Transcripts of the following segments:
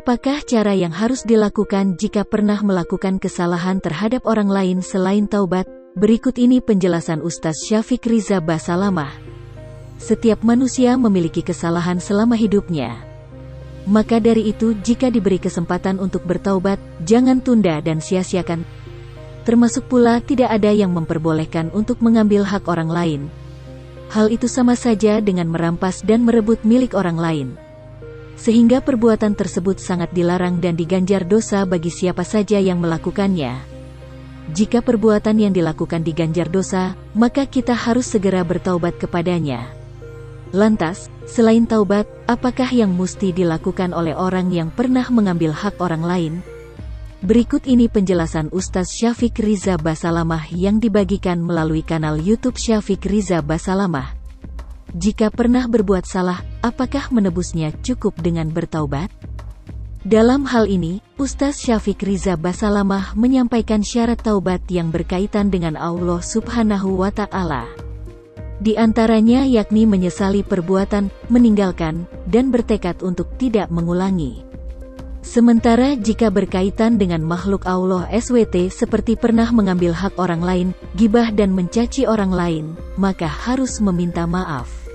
Apakah cara yang harus dilakukan jika pernah melakukan kesalahan terhadap orang lain selain taubat? Berikut ini penjelasan Ustaz Syafiq Riza Basalamah. Setiap manusia memiliki kesalahan selama hidupnya. Maka dari itu, jika diberi kesempatan untuk bertaubat, jangan tunda dan sia-siakan. Termasuk pula tidak ada yang memperbolehkan untuk mengambil hak orang lain. Hal itu sama saja dengan merampas dan merebut milik orang lain. Sehingga perbuatan tersebut sangat dilarang dan diganjar dosa bagi siapa saja yang melakukannya. Jika perbuatan yang dilakukan diganjar dosa, maka kita harus segera bertaubat kepadanya. Lantas, selain taubat, apakah yang mesti dilakukan oleh orang yang pernah mengambil hak orang lain? Berikut ini penjelasan Ustaz Syafiq Riza Basalamah yang dibagikan melalui kanal YouTube Syafiq Riza Basalamah. Jika pernah berbuat salah, apakah menebusnya cukup dengan bertaubat? Dalam hal ini, Ustaz Syafiq Riza Basalamah menyampaikan syarat taubat yang berkaitan dengan Allah Subhanahu wa Ta'ala. Di antaranya yakni menyesali perbuatan, meninggalkan, dan bertekad untuk tidak mengulangi. Sementara jika berkaitan dengan makhluk Allah SWT seperti pernah mengambil hak orang lain, gibah dan mencaci orang lain, maka harus meminta maaf.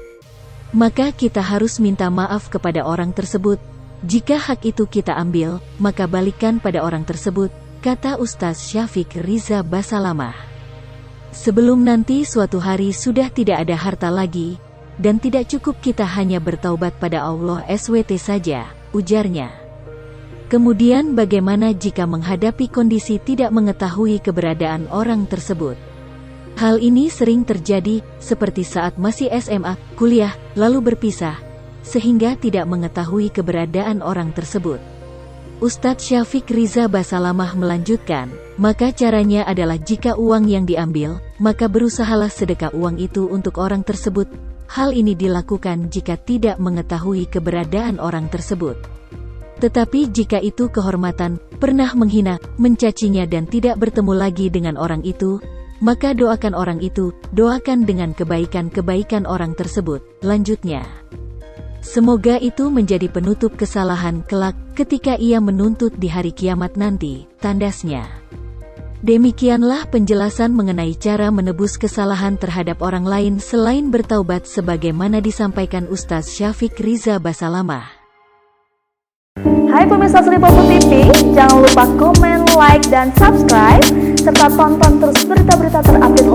Maka kita harus minta maaf kepada orang tersebut. Jika hak itu kita ambil, maka balikan pada orang tersebut, kata Ustaz Syafiq Riza Basalamah. Sebelum nanti suatu hari sudah tidak ada harta lagi, dan tidak cukup kita hanya bertaubat pada Allah SWT saja, ujarnya. Kemudian bagaimana jika menghadapi kondisi tidak mengetahui keberadaan orang tersebut? Hal ini sering terjadi, seperti saat masih SMA, kuliah, lalu berpisah, sehingga tidak mengetahui keberadaan orang tersebut. Ustadz Syafiq Riza Basalamah melanjutkan, maka caranya adalah jika uang yang diambil, maka berusahalah sedekah uang itu untuk orang tersebut. Hal ini dilakukan jika tidak mengetahui keberadaan orang tersebut. Tetapi jika itu kehormatan, pernah menghina, mencacinya dan tidak bertemu lagi dengan orang itu, maka doakan orang itu, doakan dengan kebaikan-kebaikan orang tersebut. Lanjutnya, semoga itu menjadi penutup kesalahan kelak ketika ia menuntut di hari kiamat nanti, tandasnya. Demikianlah penjelasan mengenai cara menebus kesalahan terhadap orang lain selain bertaubat sebagaimana disampaikan Ustaz Syafiq Riza Basalamah. Hai pemirsa Sri Popo TV, jangan lupa komen, like, dan subscribe, serta tonton terus berita-berita terupdate